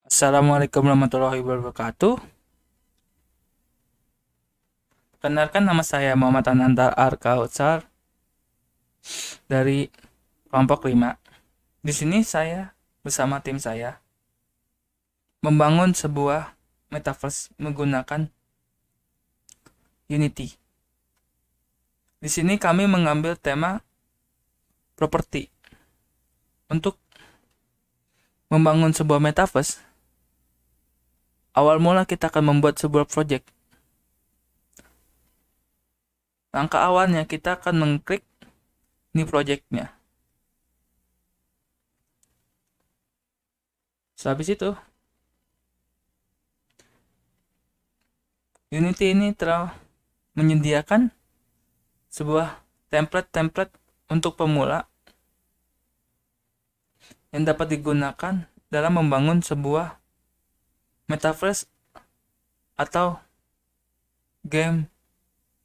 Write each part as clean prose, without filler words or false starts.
Assalamualaikum warahmatullahi wabarakatuh. Perkenalkan nama saya Muhammad Ananda Arkautsar dari kelompok 5. Di sini saya bersama tim saya membangun sebuah metaverse menggunakan Unity. Di sini kami mengambil tema properti. Untuk membangun sebuah metaverse, awal mula kita akan membuat sebuah project. Langkah awalnya kita akan mengklik new project-nya. Sehabis itu, Unity ini telah menyediakan sebuah template-template untuk pemula yang dapat digunakan dalam membangun sebuah metaverse atau game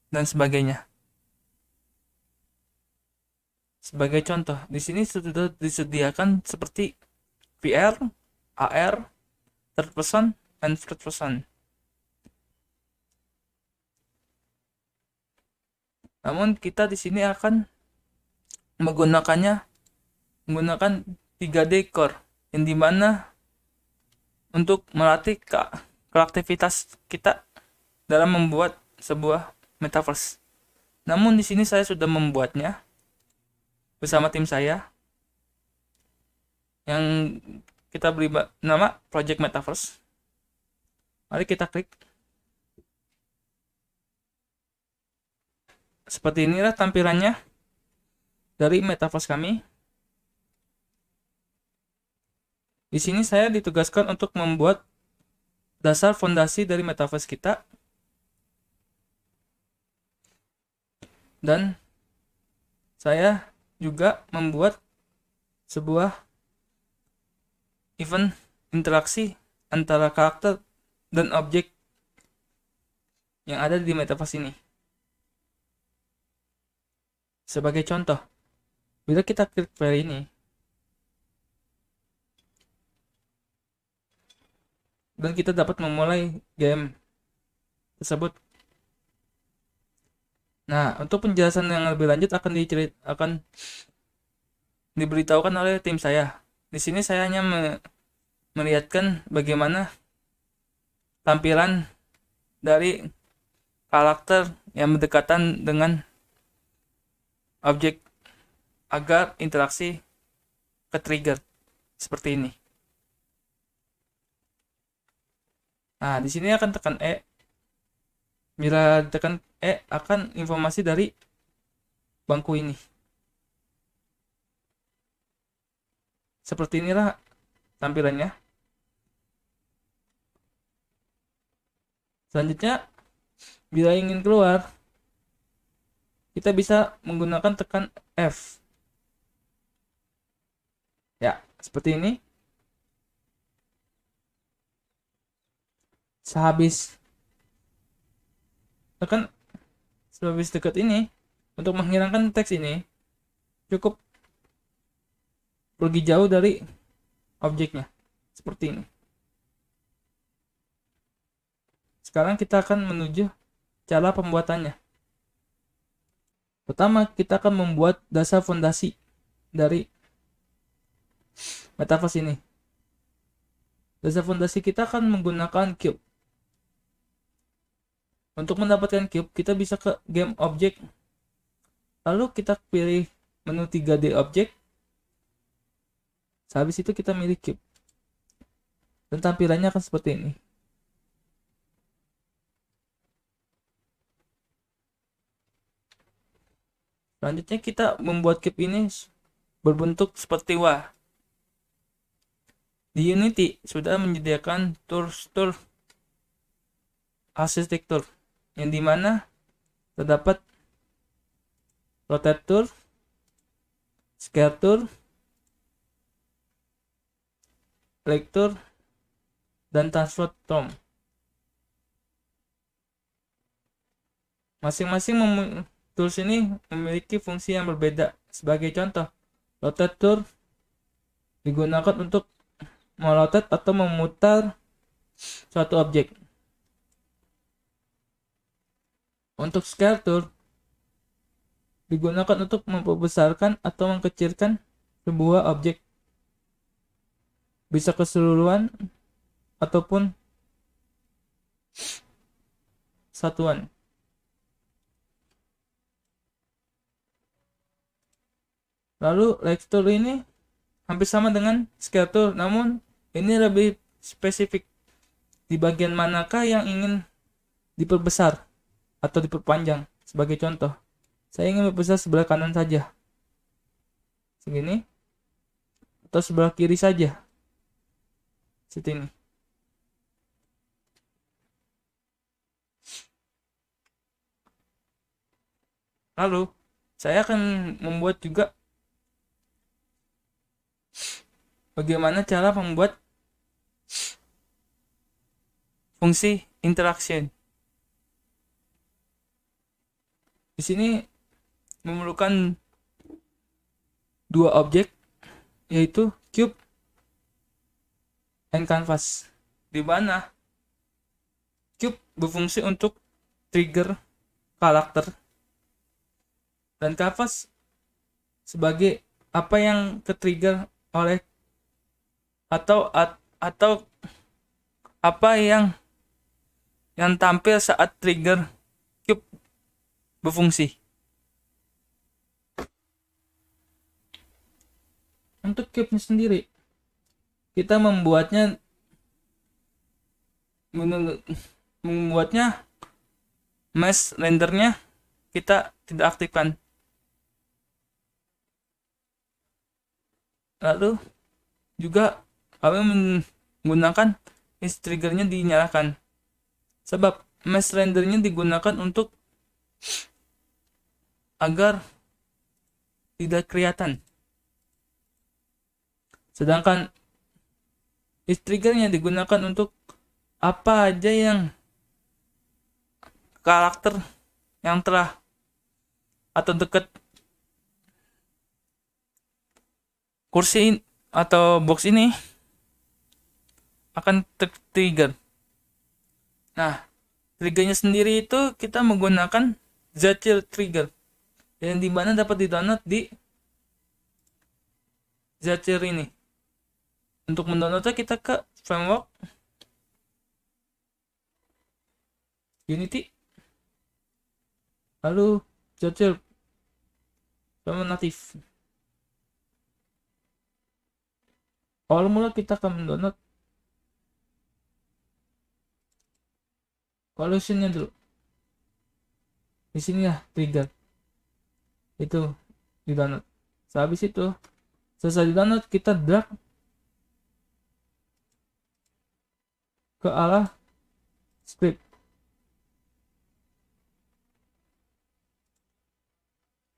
dan sebagainya. Sebagai contoh, di sini sudah disediakan seperti VR, AR, third person, and first person. Namun kita di sini akan menggunakan 3D core yang dimana untuk melatih kreativitas kita dalam membuat sebuah metaverse. Namun di sini saya sudah membuatnya bersama tim saya yang kita beri nama Project Metaverse. Mari kita klik. Seperti inilah tampilannya dari metaverse kami. Di sini saya ditugaskan untuk membuat dasar fondasi dari metaverse kita. Dan saya juga membuat sebuah event interaksi antara karakter dan objek yang ada di metaverse ini. Sebagai contoh, bila kita klik file ini, dan kita dapat memulai game tersebut. Nah, untuk penjelasan yang lebih lanjut akan diberitahukan oleh tim saya. Di sini saya hanya melihatkan bagaimana tampilan dari karakter yang berdekatan dengan objek agar interaksi ke trigger seperti ini. Nah, di sini akan tekan E. Bila tekan E akan informasi dari bangku ini. Seperti inilah tampilannya. Selanjutnya, bila ingin keluar, kita bisa menggunakan tekan F. Ya, seperti ini. Sehabis tekan sehabis dekat ini, untuk menghilangkan teks ini, cukup pergi jauh dari objeknya. Seperti ini. Sekarang kita akan menuju cara pembuatannya. Pertama, kita akan membuat dasar fondasi dari metaverse ini. Dasar fondasi kita akan menggunakan cube. Untuk mendapatkan cube, kita bisa ke game object. Lalu kita pilih menu 3D object. Habis itu kita milih cube. Dan tampilannya akan seperti ini. Selanjutnya kita membuat cube ini berbentuk seperti wah. Di Unity sudah menyediakan tool arsitektur yang dimana terdapat rotate tool, scale tool, select tool, dan transfer tool. Masing-masing tools ini memiliki fungsi yang berbeda. Sebagai contoh, rotate tool digunakan untuk melotot atau memutar suatu objek. Untuk scale tool digunakan untuk membesarkan atau mengkecilkan sebuah objek, bisa keseluruhan ataupun satuan. Lalu Lex tool ini hampir sama dengan scale tool, namun ini lebih spesifik di bagian manakah yang ingin diperbesar atau diperpanjang. Sebagai contoh, saya ingin memperbesar sebelah kanan saja, segini, atau sebelah kiri saja, seperti ini. Lalu saya akan membuat juga bagaimana cara membuat fungsi interaction. Di sini memerlukan dua objek, yaitu cube and canvas, di mana cube berfungsi untuk trigger karakter dan canvas sebagai apa yang ke-trigger oleh atau apa yang tampil saat trigger cube berfungsi. Untuk cube sendiri, kita membuatnya mesh rendernya kita tidak aktifkan. Lalu juga kami menggunakan is triggernya dinyalakan, sebab mesh rendernya digunakan untuk agar tidak kelihatan, sedangkan is triggernya digunakan untuk apa aja yang karakter yang telah atau dekat kursi atau box ini akan trigger. Nah, triggernya sendiri itu kita menggunakan Zacier trigger, yang dimana dapat di-download di Zacier ini. Untuk mendownloadnya kita ke framework Unity, lalu Zacier sama native. Awal mula kita akan mendownload solutionnya dulu. Di sini ya trigger itu di download. Sehabis itu selesai di download, kita drag ke arah script.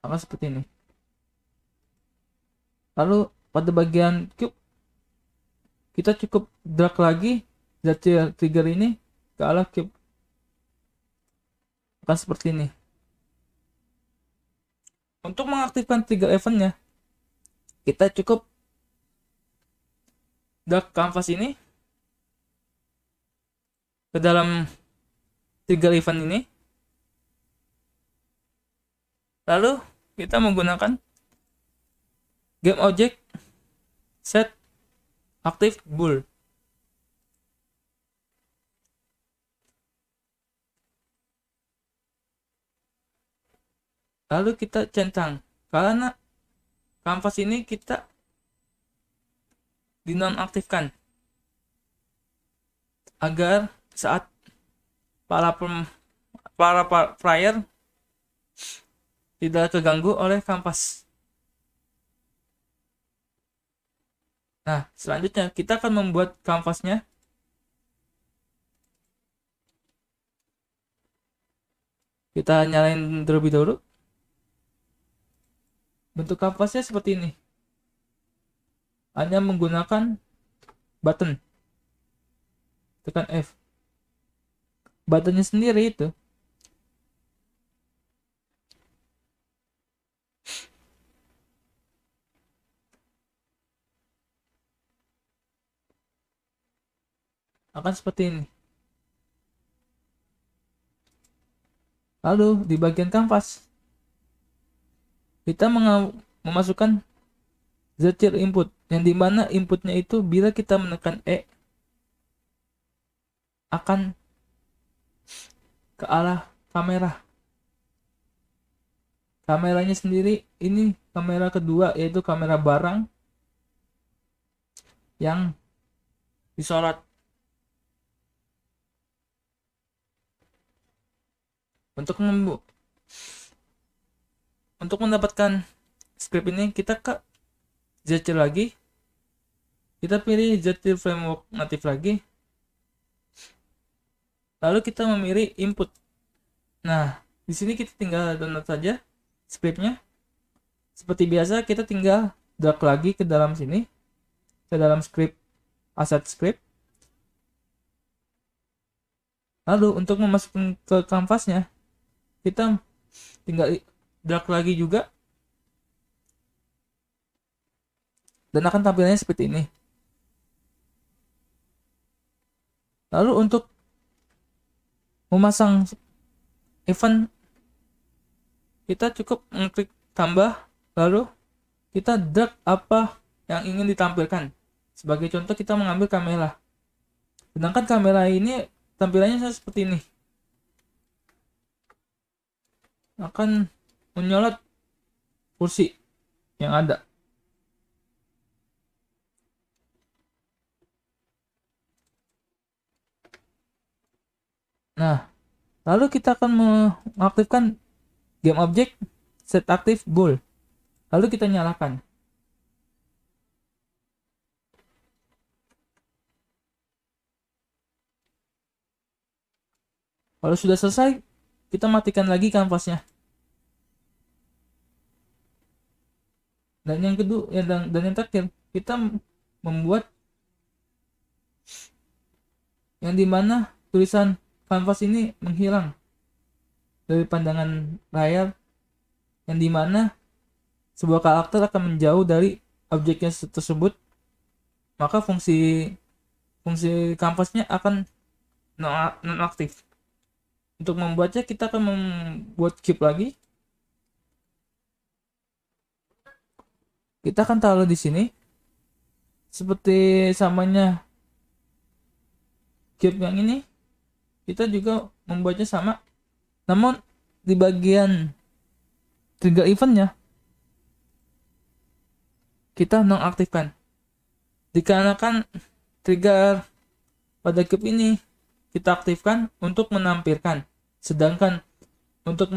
Akan seperti ini. Lalu pada bagian cube kita cukup drag lagi Zacier trigger ini ke arah cube. Akan seperti ini. Untuk mengaktifkan trigger eventnya, kita cukup drag canvas ini ke dalam trigger event ini, lalu kita menggunakan game object set active bool. Lalu kita centang, karena kanvas ini kita dinonaktifkan agar saat para player tidak terganggu oleh kanvas. Nah, selanjutnya kita akan membuat kanvasnya. Kita nyalain terlebih dahulu. Bentuk kanvasnya seperti ini. Hanya menggunakan button. Tekan F. Buttonnya sendiri itu akan seperti ini. Lalu di bagian kanvas kita memasukkan zero input, yang dimana inputnya itu bila kita menekan E akan ke arah kamera. Kameranya sendiri ini kamera kedua, yaitu kamera barang yang disorot. Untuk untuk mendapatkan script ini, kita ke ZC lagi, kita pilih ZC framework natif lagi, lalu kita memilih input. Nah, di sini kita tinggal download saja scriptnya. Seperti biasa, kita tinggal drag lagi ke dalam sini, ke dalam script, asset script. Lalu untuk memasukkan ke kanvasnya, kita tinggal drag lagi juga, dan akan tampilannya seperti ini. Lalu untuk memasang event, kita cukup mengklik tambah, lalu kita drag apa yang ingin ditampilkan. Sebagai contoh, kita mengambil kamera, sedangkan kamera ini tampilannya seperti ini, akan menyolot kursi yang ada. Nah, lalu kita akan mengaktifkan game object set active goal, lalu kita nyalakan. Kalau sudah selesai, kita matikan lagi kanvasnya. Dan yang kedua, dan yang terakhir, kita membuat yang dimana tulisan kanvas ini menghilang dari pandangan layar, yang dimana sebuah karakter akan menjauh dari objeknya tersebut, maka fungsi kanvasnya akan nonaktif. Untuk membuatnya, kita akan membuat cube lagi. Kita akan taruh di sini seperti samanya cube yang ini. Kita juga membuatnya sama, namun di bagian trigger eventnya kita nonaktifkan, dikarenakan trigger pada cube ini kita aktifkan untuk menampilkan, sedangkan untuk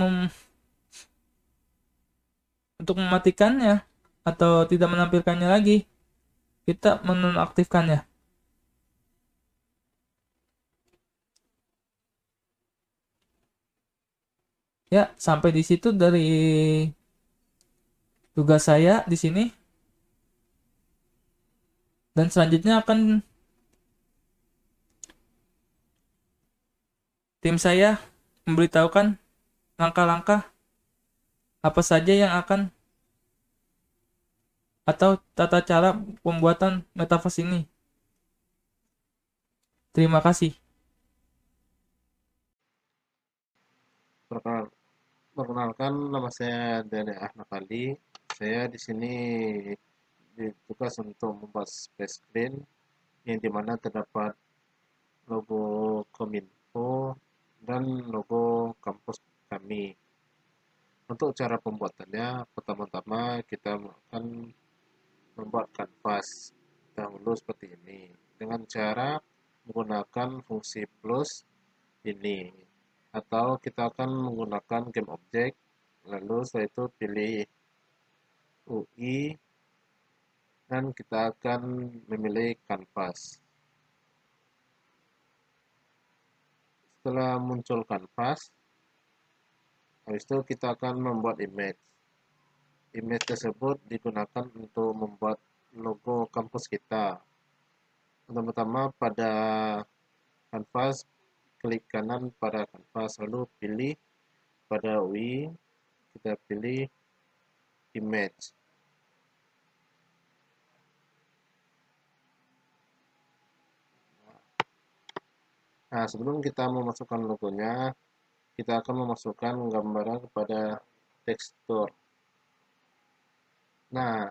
mematikannya atau tidak menampilkannya lagi, kita menonaktifkannya. Ya, sampai di situ dari tugas saya di sini. Dan selanjutnya akan tim saya memberitahukan langkah-langkah apa saja yang akan, atau tata cara pembuatan metaverse ini. Terima kasih. Perkenalkan, nama saya Dene Ahmad Ali. Saya di sini ditugas untuk membuat space screen yang dimana terdapat logo Kominfo dan logo kampus kami. Untuk cara pembuatannya, pertama-tama kita akan membuat kanvas dahulu seperti ini dengan cara menggunakan fungsi plus ini, atau kita akan menggunakan game object, lalu setelah itu pilih UI dan kita akan memilih kanvas. Setelah muncul kanvas, habis itu kita akan membuat image. Image tersebut digunakan untuk membuat logo kampus kita. Pertama-tama pada kanvas, klik kanan pada kanvas, lalu pilih pada UI, kita pilih image. Nah, sebelum kita memasukkan logonya, kita akan memasukkan gambaran kepada tekstur. Nah,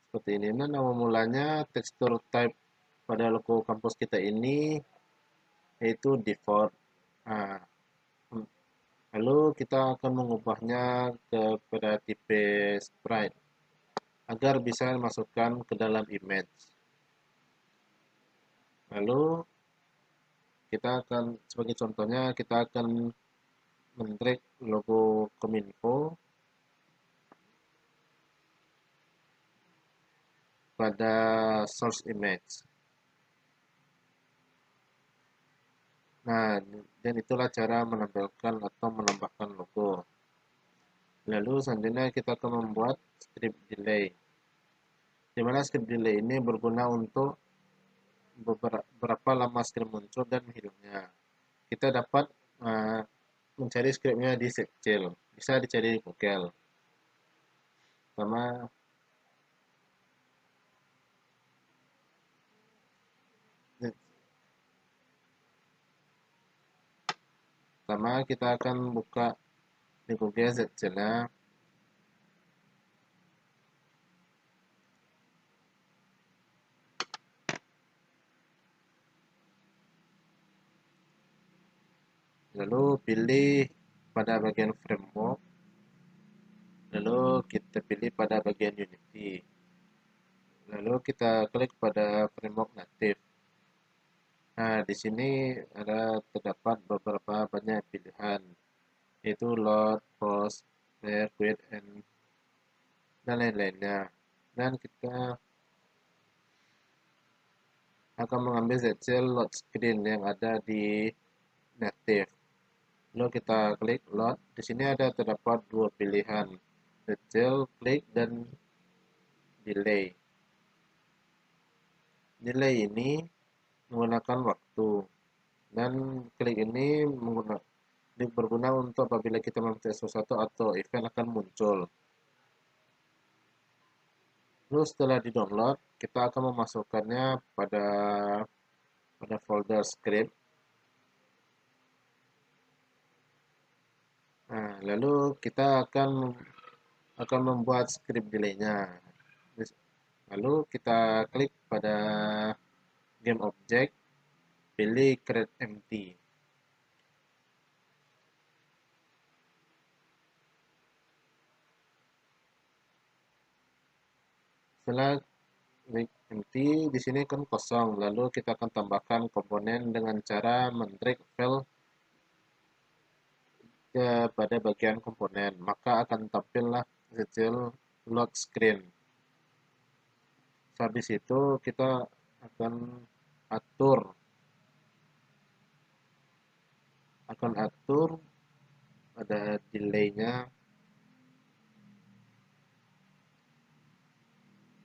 seperti ini. Nah, nama mulanya tekstur type pada logo kampus kita ini yaitu default. Nah, lalu kita akan mengubahnya kepada tipe sprite agar bisa dimasukkan ke dalam image. Lalu kita akan, sebagai contohnya, kita akan men-drag logo Kominfo pada source image. Nah, dan itulah cara menampilkan atau menambahkan logo. Lalu selanjutnya kita akan membuat script delay. Di mana script delay ini berguna untuk berapa lama script muncul dan hilangnya. Kita dapat mencari scriptnya di Secil, bisa dicari di Google. Pertama, kita akan buka di Google Secilnya. Lalu pilih pada bagian framework. Lalu kita pilih pada bagian Unity. Lalu kita klik pada framework native. Nah, di sini terdapat beberapa banyak pilihan, yaitu load, post, layer, quit, dan lain-lainnya. Dan kita akan mengambil ZCL load screen yang ada di native. Lalu kita klik load. Di sini terdapat dua pilihan, ZCL klik dan delay. Delay ini menggunakan waktu, dan klik ini berguna untuk apabila kita mencari sesuatu atau event akan muncul. Lalu setelah di-download, kita akan memasukkannya pada folder script. Nah, lalu kita akan membuat script delay-nya. Lalu kita klik pada game object, pilih create empty. Setelah empty, di sini kan kosong. Lalu kita akan tambahkan komponen dengan cara men-drag file pada bagian komponen. Maka akan tampillah hasil load screen. Habis itu kita akan atur ada delay-nya,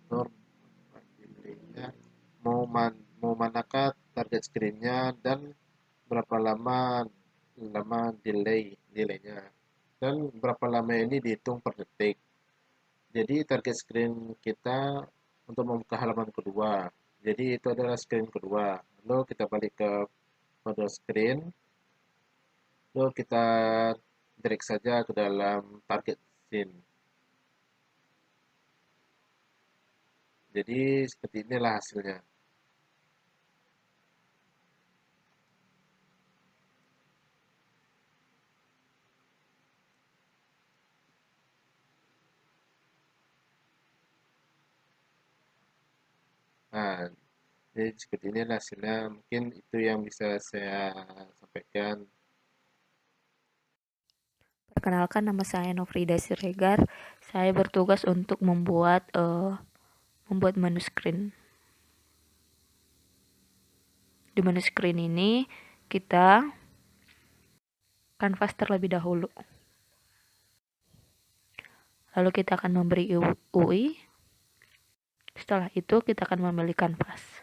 atur delay-nya, mau manakah target screen-nya dan berapa lama delaynya, dan berapa lama ini dihitung per detik. Jadi target screen kita untuk membuka halaman kedua, jadi itu adalah screen kedua. Lalu kita balik ke pada screen, lalu kita drag saja ke dalam target scene. Jadi seperti inilah hasilnya. Nah, jadi seperti inilah hasilnya. Mungkin itu yang bisa saya sampaikan. Perkenalkan, nama saya Nofrida Siregar. Saya bertugas untuk membuat menu screen. Di menu screen ini kita kanvas terlebih dahulu. Lalu kita akan memberi UI. Setelah itu kita akan memilih kanvas.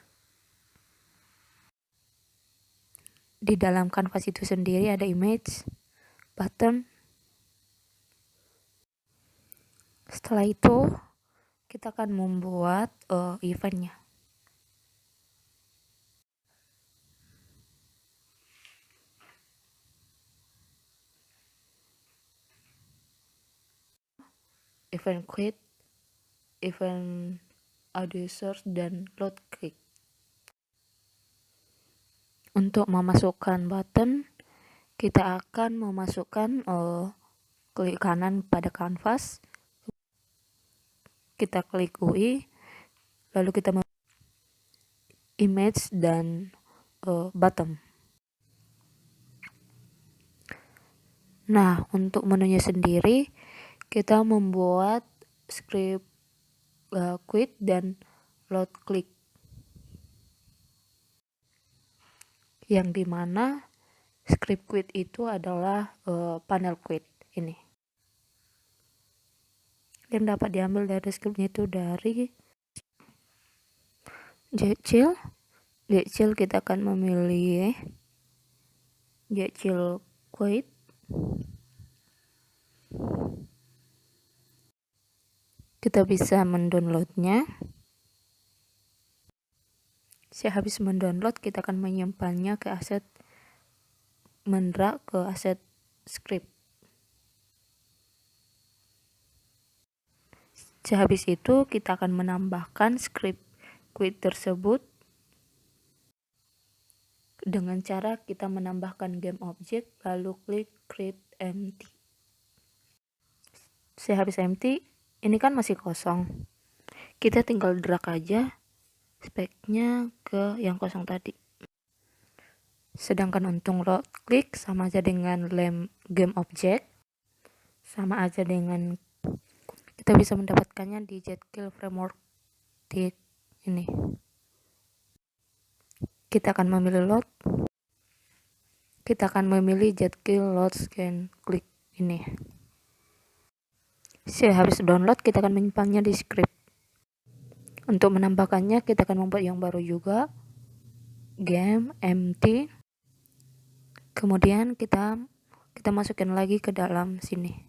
Di dalam kanvas itu sendiri ada image, button. Setelah itu kita akan membuat eventnya. event quit, event audio source, dan load click. Untuk memasukkan button, kita akan memasukkan klik kanan pada kanvas, kita klik UI, lalu kita image dan bottom. Nah, untuk menunya sendiri kita membuat script quit dan load click, yang dimana script quit itu adalah panel quit ini, yang dapat diambil dari scriptnya itu dari Jcil. Kita akan memilih Jcil quit, kita bisa mendownloadnya. Sehabis mendownload, kita akan menyimpannya ke aset ke aset script. Sehabis itu kita akan menambahkan script quit tersebut dengan cara kita menambahkan game object lalu klik create empty. Sehabis empty, ini kan masih kosong, kita tinggal drag aja speknya ke yang kosong tadi. Sedangkan untuk load click sama aja dengan game object, sama aja dengan kita bisa mendapatkannya di Jekyll framework di ini. Kita akan memilih load, kita akan memilih Jekyll load scan click ini. Sehabis download, kita akan menyimpannya di script. Untuk menambahkannya, kita akan membuat yang baru juga, game empty, kemudian kita masukin lagi ke dalam sini.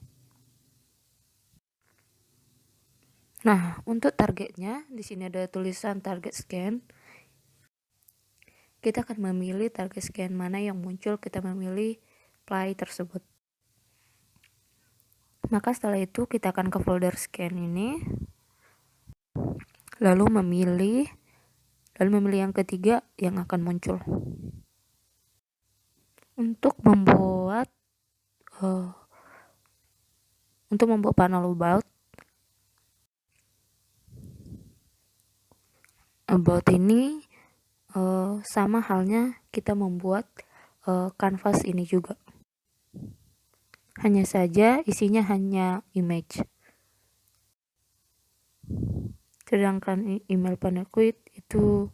Nah, untuk targetnya di sini ada tulisan target scan. Kita akan memilih target scan mana yang muncul, kita memilih play tersebut. Maka setelah itu kita akan ke folder scan ini, lalu memilih yang ketiga yang akan muncul. Untuk membuat panel about ini sama halnya kita membuat kanvas ini juga. Hanya saja isinya hanya image. Sedangkan email panel quit itu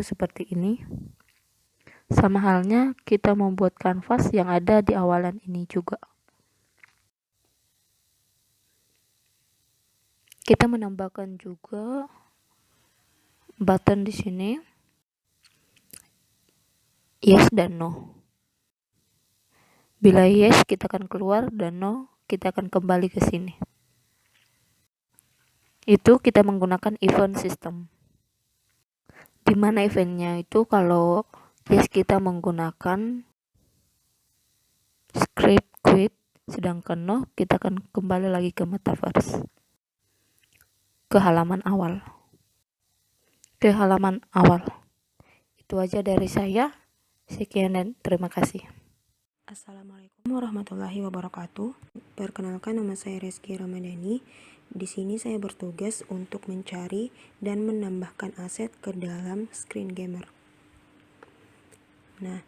seperti ini. Sama halnya kita membuat kanvas yang ada di awalan ini juga. Kita menambahkan juga button di sini, yes dan no. Bila yes, kita akan keluar, dan no, kita akan kembali ke sini. Itu kita menggunakan event system. Di mana eventnya itu kalau yes kita menggunakan script quit, sedangkan no kita akan kembali lagi ke metaverse, ke halaman awal. Itu aja dari saya. Sekian dan terima kasih. Assalamualaikum warahmatullahi wabarakatuh. Perkenalkan, nama saya Reski Ramadhani. Di sini saya bertugas untuk mencari dan menambahkan aset ke dalam Screen Gamer. Nah,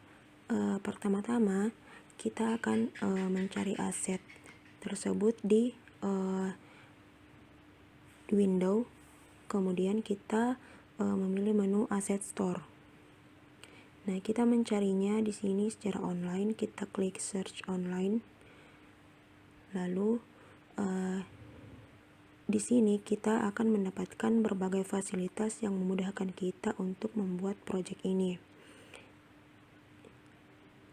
pertama-tama kita akan mencari aset tersebut di window. Kemudian kita memilih menu Asset Store. Nah, kita mencarinya di sini secara online, kita klik search online. Lalu di sini kita akan mendapatkan berbagai fasilitas yang memudahkan kita untuk membuat project ini.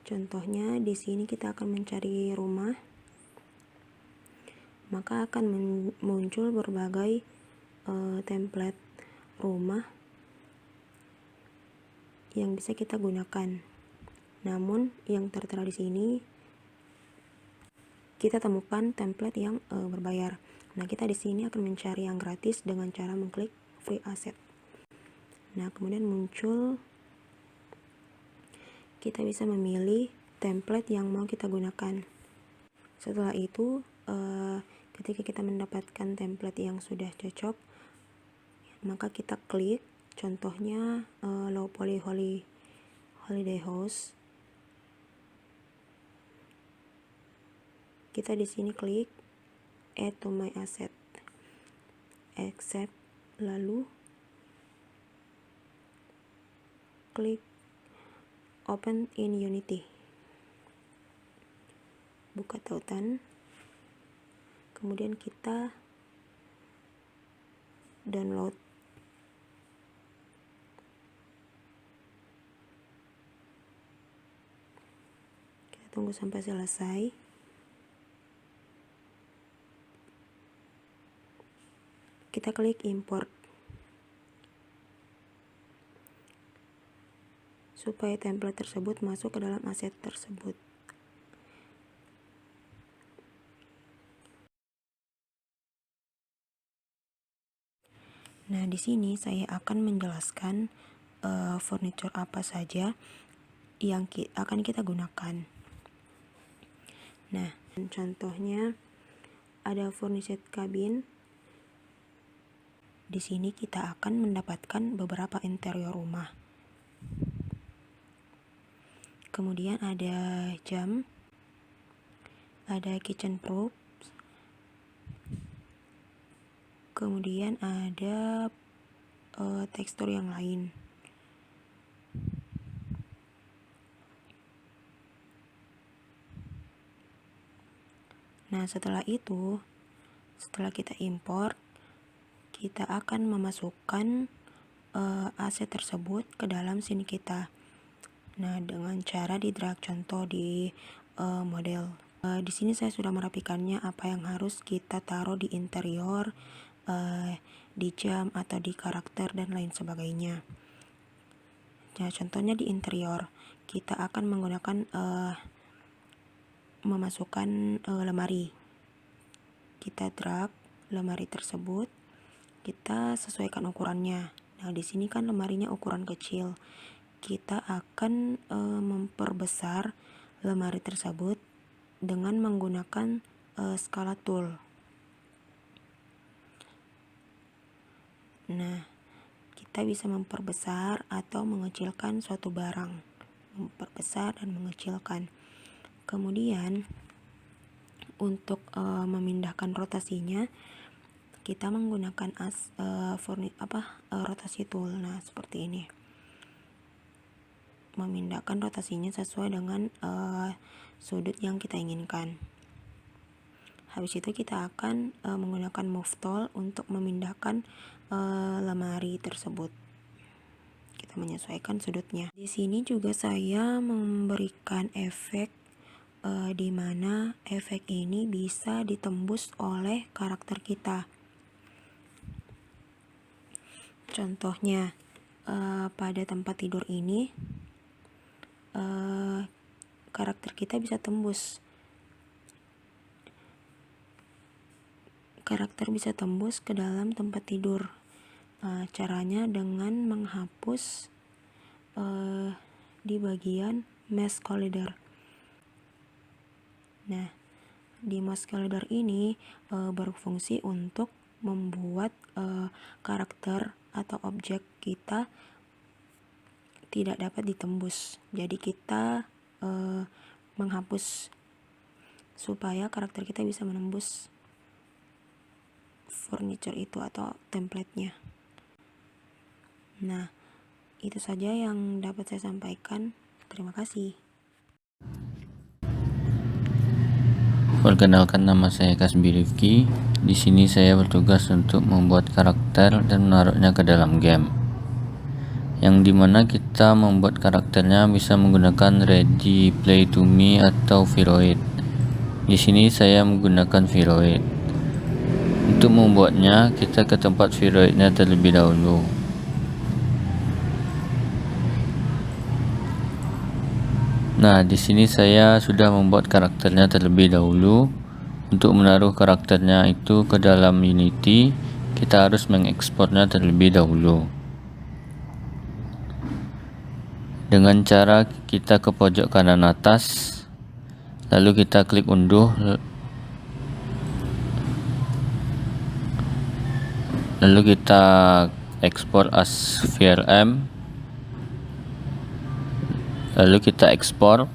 Contohnya di sini kita akan mencari rumah, maka akan muncul berbagai template rumah yang bisa kita gunakan. Namun yang tertera di sini kita temukan template yang berbayar. Nah, kita di sini akan mencari yang gratis dengan cara mengklik free asset. Nah, kemudian muncul, kita bisa memilih template yang mau kita gunakan. Setelah itu, ketika kita mendapatkan template yang sudah cocok, maka kita klik, contohnya low poly holiday house. Kita di sini klik add to my asset, accept, lalu klik open in Unity, buka tautan, kemudian kita download. Kita tunggu sampai selesai. Kita klik import supaya template tersebut masuk ke dalam aset tersebut. Nah, di sini saya akan menjelaskan furniture apa saja yang akan kita gunakan. Nah, contohnya ada furnished cabin. Di sini kita akan mendapatkan beberapa interior rumah. Kemudian ada jam, ada kitchen props, kemudian ada tekstur yang lain. Nah, setelah itu, setelah kita import, kita akan memasukkan aset tersebut ke dalam scene kita. Nah, dengan cara di drag contoh di model. Di sini saya sudah merapikannya apa yang harus kita taruh di interior, di jam atau di karakter dan lain sebagainya. Nah, contohnya di interior, kita akan menggunakan memasukkan lemari. Kita drag lemari tersebut, kita sesuaikan ukurannya. Nah, di sini kan lemarinya ukuran kecil. Kita akan memperbesar lemari tersebut dengan menggunakan skala tool. Nah, kita bisa memperbesar atau mengecilkan suatu barang. Memperbesar dan mengecilkan. Kemudian untuk memindahkan rotasinya, kita menggunakan rotasi tool. Nah, seperti ini. Memindahkan rotasinya sesuai dengan sudut yang kita inginkan. Habis itu kita akan menggunakan move tool untuk memindahkan lemari tersebut. Kita menyesuaikan sudutnya. Di sini juga saya memberikan efek di mana efek ini bisa ditembus oleh karakter kita. Contohnya pada tempat tidur ini karakter kita bisa tembus. Karakter bisa tembus ke dalam tempat tidur. Caranya dengan menghapus di bagian mesh collider. Nah, di mesh collider ini berfungsi untuk membuat karakter atau objek kita tidak dapat ditembus. Jadi kita menghapus supaya karakter kita bisa menembus furniture itu atau template-nya. Nah, itu saja yang dapat saya sampaikan. Terima kasih. Perkenalkan, nama saya Kasbi Rifki. Di sini saya bertugas untuk membuat karakter dan menaruhnya ke dalam game. Yang dimana kita membuat karakternya bisa menggunakan Ready Play to Me atau Viroid. Di sini saya menggunakan Viroid. Untuk membuatnya, kita ke tempat Viroidnya terlebih dahulu. Nah, di sini saya sudah membuat karakternya terlebih dahulu. Untuk menaruh karakternya itu ke dalam Unity, kita harus mengekspornya terlebih dahulu. Dengan cara kita ke pojok kanan atas, lalu kita klik unduh, lalu kita ekspor as VRM, lalu kita ekspor,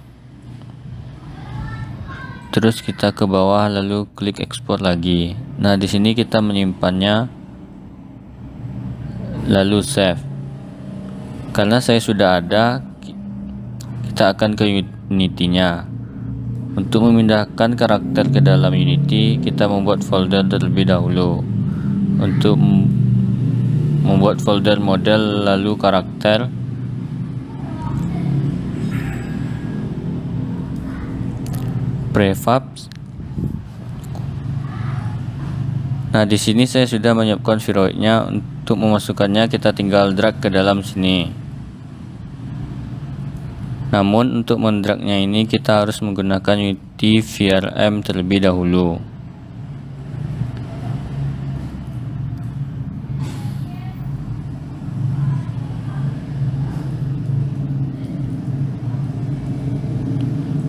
terus kita ke bawah lalu klik ekspor lagi. Nah, di sini kita menyimpannya lalu save. Karena saya sudah ada, kita akan ke Unity-nya. Untuk memindahkan karakter ke dalam Unity, kita membuat folder terlebih dahulu. Untuk membuat folder model lalu karakter, prefabs. Nah, di sini saya sudah menyiapkan viroidnya. Untuk memasukkannya kita tinggal drag ke dalam sini. Namun untuk mendragnya ini kita harus menggunakan Unity VRM terlebih dahulu.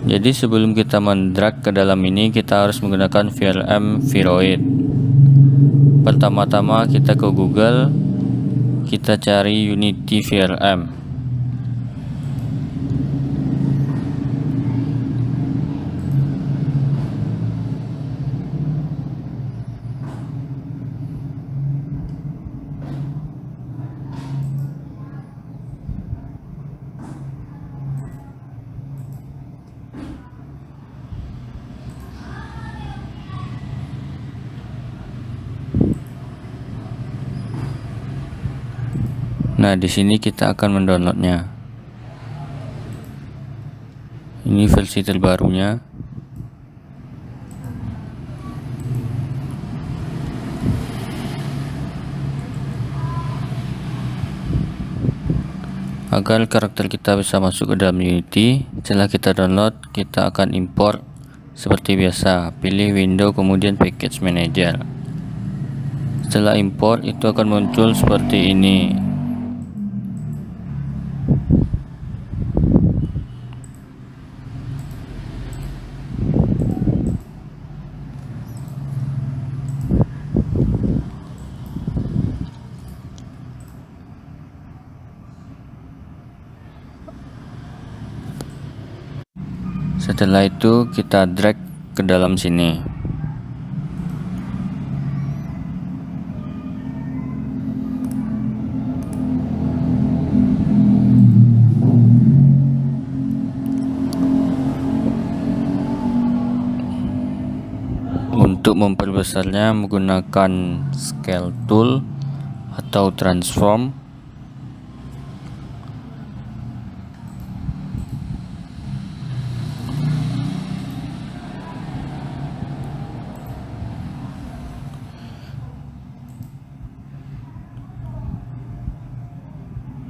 Jadi sebelum kita mendrag ke dalam ini, kita harus menggunakan VRM Viroid. Pertama-tama kita ke Google, kita cari Unity VRM. Nah, di sini kita akan mendownloadnya. Ini versi terbarunya. Agar karakter kita bisa masuk ke dalam Unity, setelah kita download, kita akan import seperti biasa. Pilih window kemudian package manager. Setelah import, itu akan muncul seperti ini. Setelah itu kita drag ke dalam sini. Untuk memperbesarnya menggunakan scale tool atau transform.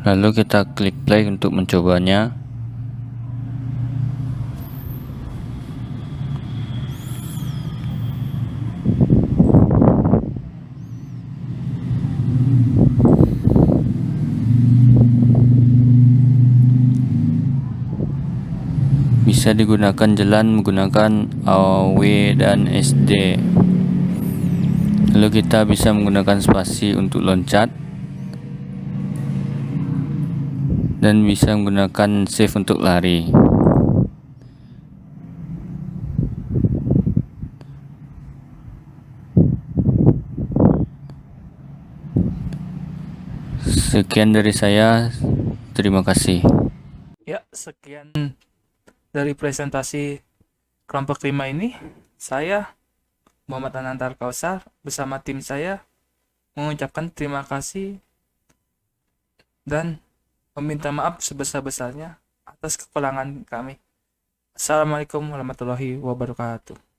Lalu kita klik play untuk mencobanya. Bisa digunakan jalan menggunakan AW dan SD. Lalu kita bisa menggunakan spasi untuk loncat. Dan bisa menggunakan save untuk lari. Sekian dari saya, terima kasih. Ya, sekian dari presentasi kelompok 5 ini. Saya Muhammad Anantar Kausar bersama tim saya mengucapkan terima kasih dan meminta maaf sebesar-besarnya atas kekurangan kami. Assalamualaikum warahmatullahi wabarakatuh.